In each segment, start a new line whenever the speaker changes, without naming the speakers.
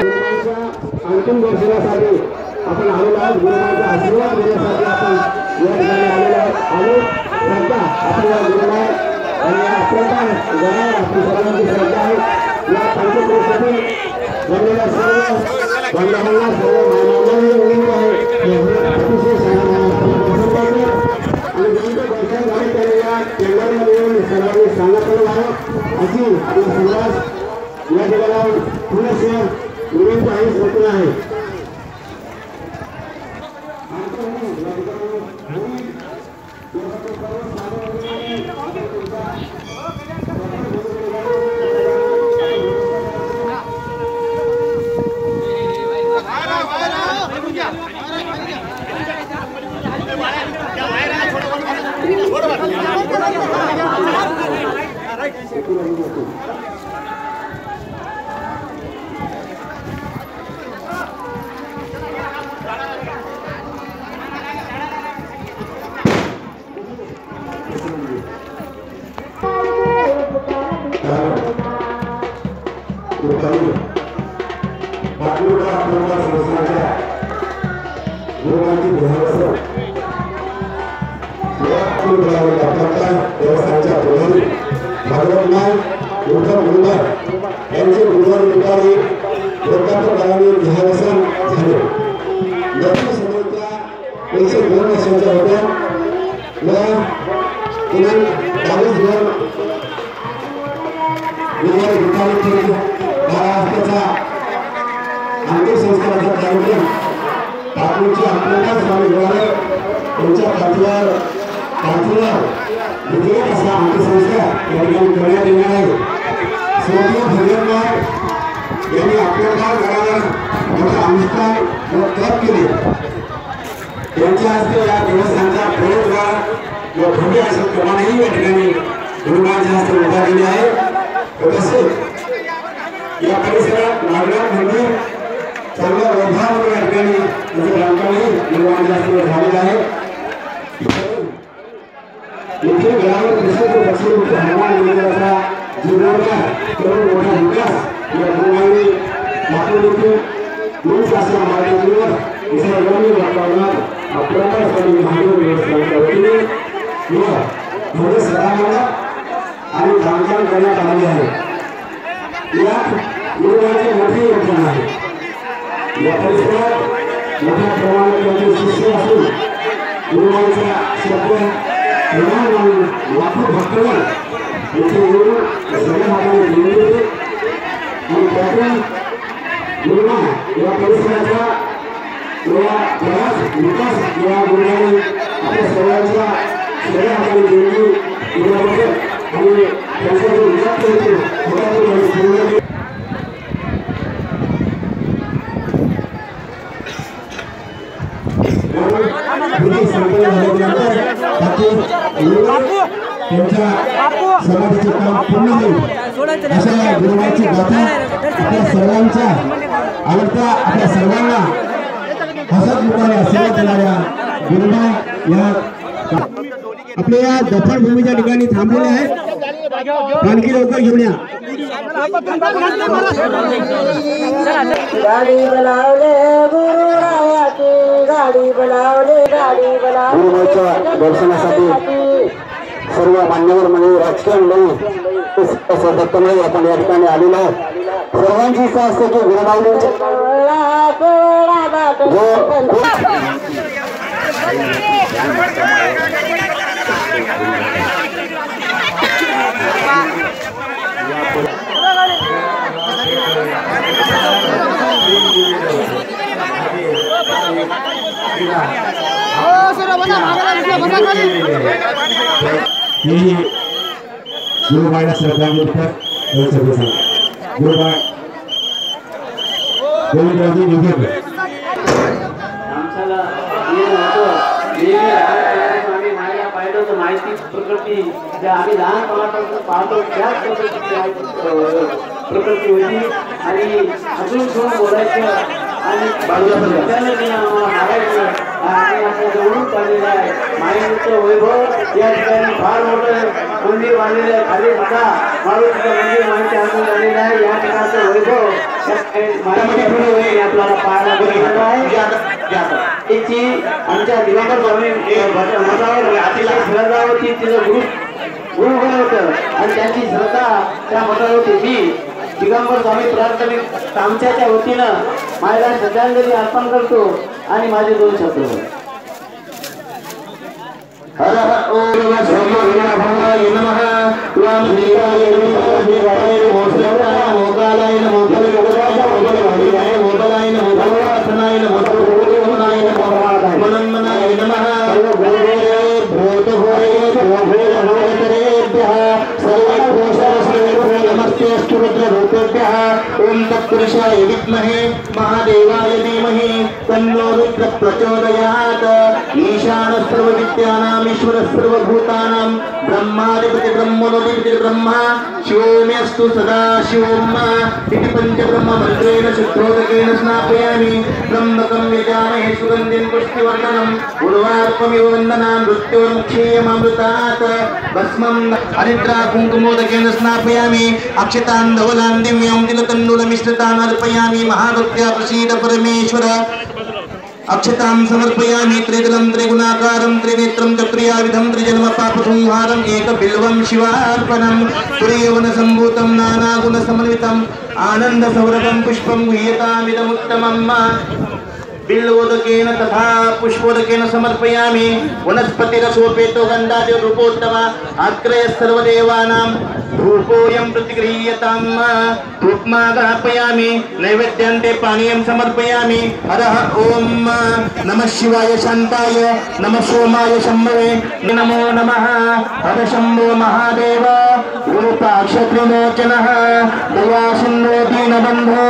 अंतिम दर्शनासाठी आपण आलेलो आहोत. गुरुमाचा आशीर्वाद घेण्यासाठी आपण या ठिकाणी आलेलो आहोत. श्रद्धा आपल्या गुरुमाय आणि अत्यंत गणावर आपली सर्वांची श्रद्धा आहे. या पंचक्रोशीतून जमलेल्या सर्व बंधवांना सर्व मानवांना विनंती आहे अतिशय पसंत आहे आणि ज्यांचं दर्शन झाले त्याने या केंद्रामध्ये येऊन सर्वांनी सांगितलेलं आहे अशी आपला समाज या ठिकाणी पुनश्च विनंती आहे सूचना आहे. समाजाचे काम पूर्ण होईल अशा गुरुवाची गाथा आपल्या सर्वांच्या आवडत्या आपल्या सर्वांना हसत मुखाने आशीर्वाद देणाऱ्या गुरुमा या आपल्या या दफनभूमीच्या ठिकाणी थांबलेले आहेत. पालखी लवकर घेऊन या. गाडी बोलावले गुरुरायाची गाडी बोलावले गाडी बोलावले गुरुच्या दर्शनासाठी सर्व मान्यवर मंडळी राजकीय मंडळी आपण या ठिकाणी आलेलो आहोत. सर्वांची इच्छा असते की गुरुमाऊलींचे गुरुबाईला श्रद्धांजली गुरुबाई गोविंदरावजी निघेल
माहिती प्रकृती ज्या आम्ही लहानपणापासून पाहतो त्याच प्रकृती होती आणि अजून घेऊन बोलायचं आणि जवळून चाललेलं आहे. माईचं वैभव या ठिकाणी फार मोठं मंदिर बांधलेलं आहे. खाली मोठा मारुतीचं मंदिर माहिती आणून झालेलं आहे. या ठिकाणचं वैभव आपल्याला पाहायला मिळालं आहे. त्याची आमच्या दिवाकर स्वामी मठावर अतिशय श्रद्धा होती. तिचं गुरुबळ होतं आणि त्यांची श्रद्धा त्या मठावर होती. मी दिगंबर स्वामी प्राथमिक तामच्याच्या वतीनं माझ्या श्रद्धांजली अर्पण करतो आणि माझे 2 शब्द
हर ओम नमः नमः त्वं देवाय नमः देवाय नमः मोकालाय नमः मोकालाय नमः वासनाय नमः भगवानाय नमः मनन्मनाय नमः ओम तत्पुरुषाय विद्महे महादेवाय धीमहि तन्नो रुद्रः प्रचोदयात् ईशान सर्वविद्यानां ईश्वर सर्वभूतानां ब्रह्माधिपति ब्रह्मणोऽधिपति ब्रह्मा शिवोऽस्तु सदा शिवोम इति पंचब्रह्म मंत्रेण शुद्धोदकेन स्नापयामि ब्रह्मकं यजामहे सुगन्धिं पुष्टिवर्धनम् उर्वारुकमिव वन्दनां मृत्योर्मुक्षेयमामृतात् भस्मं हरिद्रा कुङ्कुमोदकेन स्नापयामि अक्षतान् धवलान् दिव्यं तिलतण्डुलमिश्रितान् अर्पयामि महाभक्त्या प्रसीद परमेश्वर अक्षतां समर्पयामि त्रिदलं त्रिगुणाकारं त्रिनेत्रं चक्रियाविधं त्रिजन्म पापसंहारम् एकबिल्वं शिवार्पणं तुर्यवनसम्भूतं नानागुणसमन्वितम् आनन्दसौरभं पुष्पं गुह्यतामिदमुत्तमम् बिल्वोदकेन तथा पुष्पोदकेन समर्पयामि वनस्पतिरसोपेतो गन्धादि रूपोत्तम आक्रय सर्वदेवानां धूपोऽयं प्रतिगृह्यतां धूपमादापयामि नैवेद्यन्ते पानीयं समर्पयामि हरः ओम नमः शिवाय शान्ताय नमः सोमाय शम्भवे नमो नमः हर शम्भो महादेव गुरुपाक्षत्रिलोचनः दयासिन्धो दीनबन्धो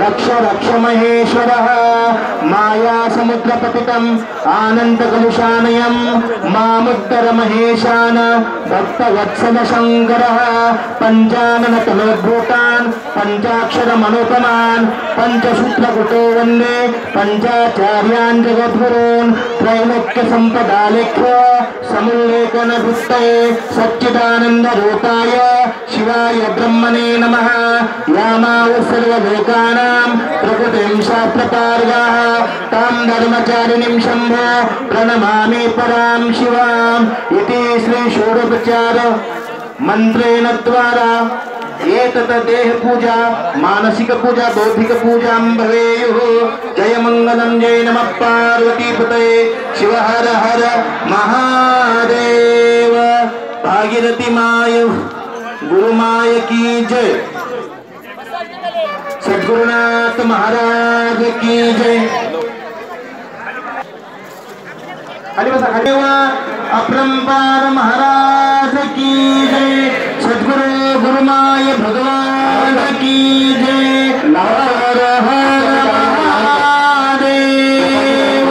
रक्ष रक्ष महेश्वरः माया समुद्रपतितम् आनन्दकलुषानयं मामुत्तर महेशान भक्तवत्सल शङ्करः पंचाननतनोद्भूतान् पंचाक्षरमनुपमान् पंचसूत्रकृतो वन्दे पंचाचार्यान् जगद्गुरून् त्रैलोक्यसम्पदालेख्य समुल्लेखनभुक्तये सच्चिदानन्दरूपाय शिवाय ब्रह्मणे नमः यामाव सर्वलोकानां प्रकृतिं शास्त्रकार्याः तां धर्मचारिणीं शम्भो प्रणमामि परां शिवाम् इति श्री षोडोपचार मंत्रेण द्वारा एतत् देह पूजा मानसिक पूजा बौद्धिक पूजा भवेयुः जय मंगलम जय नमः पार्वतीपतये शिव हर हर महादेव भागीरथी माय गुरुमाय की जय सद्गुरुनाथ महाराज की जय अपरंपार महाराज की जय सद्गुरु गुरुमाय भगवान की जय हर हर महादेव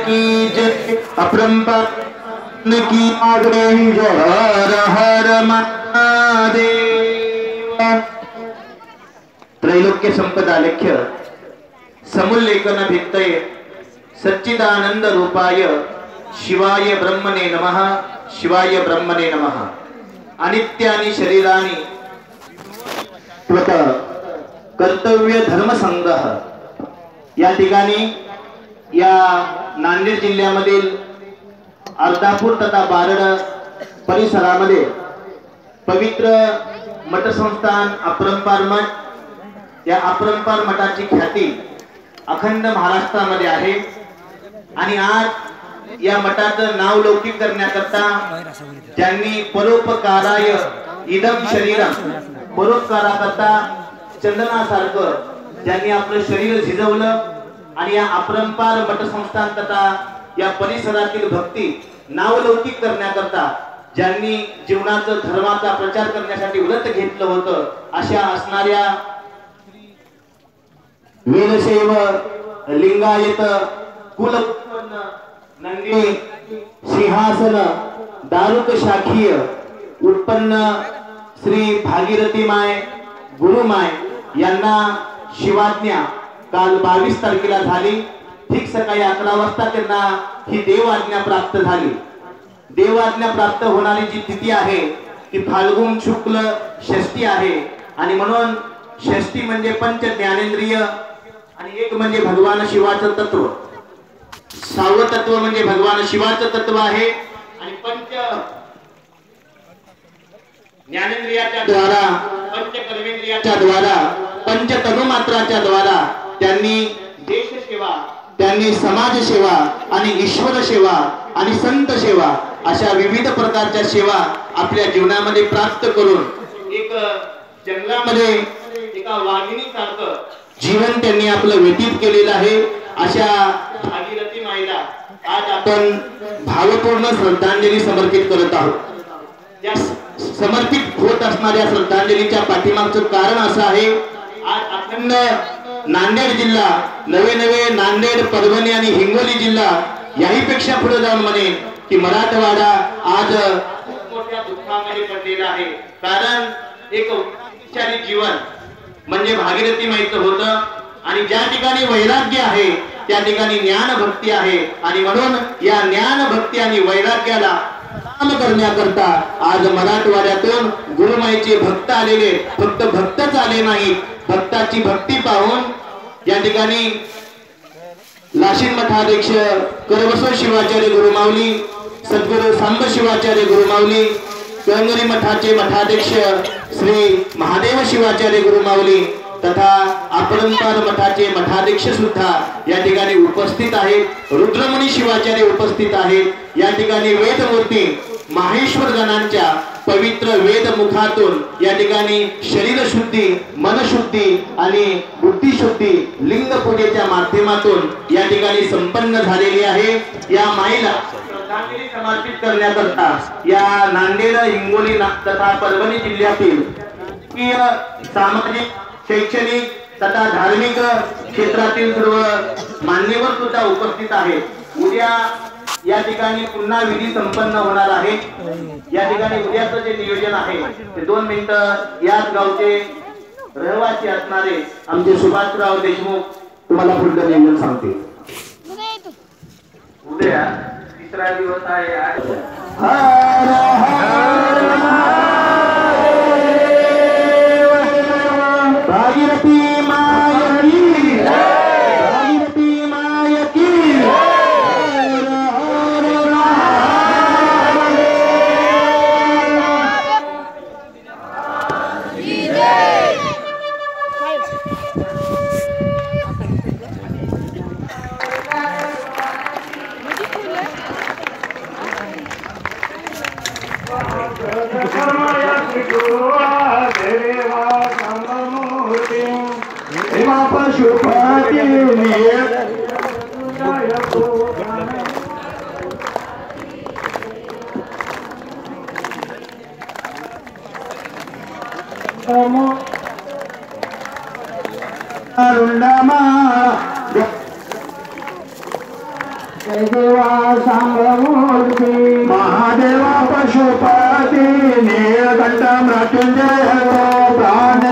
की जय अपरंपार की जय हर हर महादेव त्रैलोक्य संपदा लेख्य समुल्लेखन भित्तये सच्चिदानंद रूपाय शिवाय ब्रह्मणे नमः शिवाय ब्रह्मणे नमः अनित्यानि शरीरानि त्वत कर्तव्य धर्म संग्रह या ठिकाणी या नांदेड जिल्ह्यामधील अर्धापूर तथा बारड परिसरामध्ये
पवित्र मठसंस्थान अपरंपार मठ, या अपरंपार मठाची ख्याती अखंड महाराष्ट्रामध्ये आहे आणि आज या मठाचं नाव लौकिक करण्याकरता ज्यांनी परोपकाराय इदम शरीरम, परोपकाराकरता चंदनासारखं ज्यांनी आपलं शरीर झिजवलं आणि या अपरंपार मठसंस्थान तथा या परिसरातील भक्ती नावलौकिक करण्याकरता ज्यांनी जीवनाचं धर्माचा प्रचार करण्यासाठी व्रत घेतलं होतं, अशा असणाऱ्या वीरशैव लिंगायत कुल नंदी सिंहासन दारुक शाखीय उत्पन्न श्री भागीरथी माय गुरुमाय यांना शिवाज्ञा काल 22 तारखेला झाली. ठीक सकाळी 11 वाजता त्यांना ही देवाज्ञा प्राप्त झाली. देवाज्ञा प्राप्त होणारी जी तिथी आहे ती फाल्गुन शुक्ल षष्ठी आहे आणि म्हणून षष्ठी म्हणजे पंच ज्ञानेंद्रिय आणि एक म्हणजे भगवान शिवाचं तत्व. 6वं तत्व म्हणजे भगवान शिवाचं तत्व आहे आणि पंच ज्ञानेंद्रियाच्या द्वारा, पंच कर्मेंद्रियाच्या द्वारा, पंच तनुमात्राच्या द्वारा त्यांनी देश सेवा, त्यांनी समाज सेवा आणि ईश्वर सेवा आणि संत सेवा अशा विविध प्रकारच्या सेवा आपल्या जीवनामध्ये प्राप्त करून एक जंगलामध्ये एका वाघिणीसारखं जीवन त्यांनी आपलं व्यतीत केलेलं आहे. अशा भागीरथी माईला आज आपण भावपूर्ण श्रद्धांजली समर्पित करत आहोत. त्या समर्पित होत असणाऱ्या श्रद्धांजलीच्या पाठीमागचं कारण असं आहे, आज अखंड नांदेड जिल्हा, नवे नांदेड, परभणी आणि हिंगोली जिल्हा याही पेक्षा पुढे जाऊन म्हणेन की मराठवाडा आज खूप मोठ्या दुःखामध्ये पडलेला आहे. कारण एक विचारी जीवन म्हणजे भागीरथी माईचं होतं आणि ज्या ठिकाणी वैराग्य आहे त्या ठिकाणी ज्ञान भक्ती आहे आणि म्हणून या ज्ञान भक्ती आणि वैराग्याला काम करण्याकरता आज मराठवाड्यातून गुरुमाईचे भक्त आलेले, फक्त भक्तच आले नाही, भक्ताची भक्ती पाहून या ठिकाणी लाशीन मठाध्यक्ष करबसव शिवाचार्य गुरुमाऊली, सद्गुरू सांब शिवाचार्य गुरुमाऊली, कळंगरी मठाचे मठाध्यक्ष श्री महादेव शिवाचार्य गुरुमाऊली तथा अपरंपार मठाचे मठाध्यक्ष सुद्धा या ठिकाणी उपस्थित आहेत. रुद्रमणी शिवाचार्य उपस्थित आहेत. या ठिकाणी वेदमूर्ती माहेश्वर गणांच्या पवित्र वेद मुखातून या ठिकाणी शरीर शुद्धी, मनशुद्धी आणि बुद्धिशुद्धी लिंग पूजेच्या माध्यमातून या ठिकाणी संपन्न झालेली आहे. या माईला श्रद्धांजली समर्पित करण्याकरता या नांदेड, हिंगोली तथा परभणी जिल्ह्यातील सामाजिक, शैक्षणिक तथा धार्मिक क्षेत्रातील सर्व मान्यवर सुद्धा उपस्थित आहेत. उद्या या ठिकाणी पुन्हा विधी संपन्न होणार आहे. या ठिकाणी उद्याचं जे नियोजन आहे ते 2 मिनिटं याच गावचे रहिवासी असणारे आमचे सुभाषराव देशमुख तुम्हाला पुढलं नियोजन सांगते. उद्या 3रा दिवस आहे. भागीरथी माय की, भागीरथी माय की. पशुपती अरुंडमा देवा सांगमूर्ती महादेवा पशुपती नीलकंठ मृत्युंजय प्राण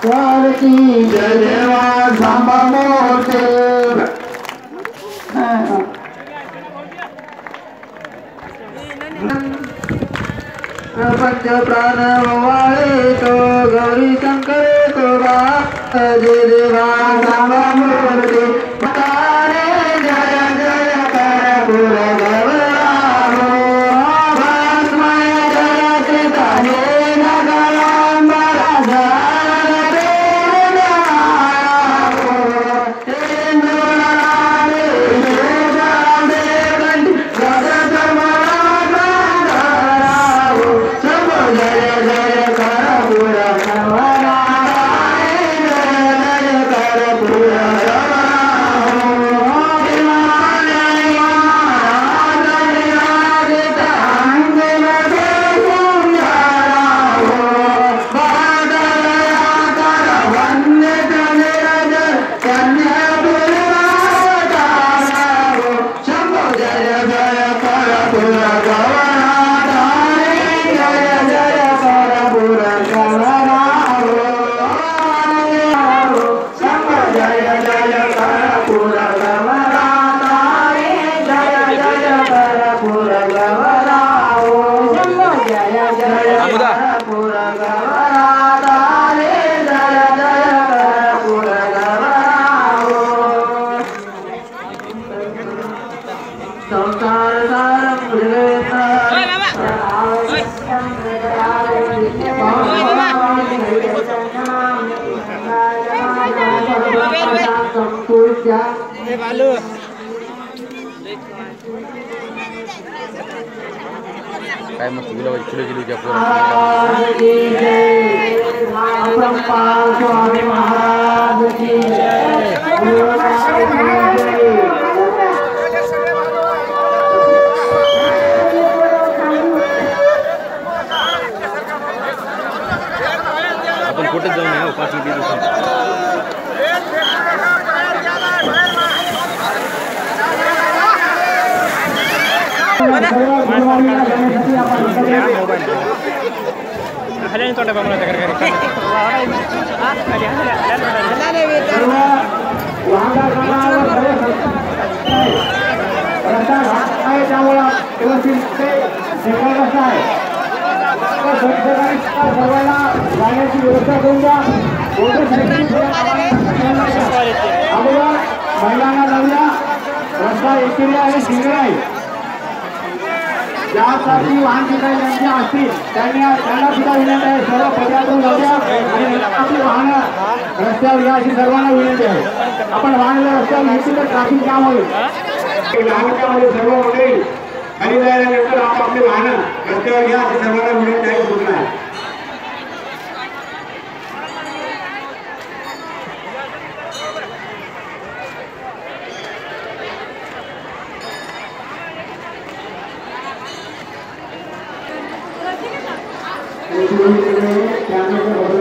जय देवा सांगमूर्ती. पंच प्राण वाळे तो गौरी शंकर तो जय देवा सांगमूर्ती. जय जय कर पुर गवळा भस्मय जय जय जय भरपूर गवरा रे जय जय भरपूर गवरा संसार सार पुरवेता
काय मस्त गुलाबाची फुले गेली त्या
स्वामी महाराज की
आपण कुठे जाऊन या 5 मिनिट
सर्वांना जाण्याची व्यवस्था करून द्या महिलांना जाऊया रस्ता एकेरी आहे सिंगल आहे ज्यासाठी वाहन ठिकाणी ज्यांच्या असतील त्यांना सुद्धा विनंती आहे सर्व पदयात्रा जाऊया आणि आपली वाहनं रस्त्यावर या अशी सर्वांना विनंती आहे आपण वाहन रस्त्यावर घेतली तर ट्रॅफिक जाम होईल त्यामध्ये सर्व मंडळी खाली जायल्यानंतर आपापली वाहनं रस्त्यावर या अशी सर्वांना विनंती आहे सूचना आहे त्यानंतर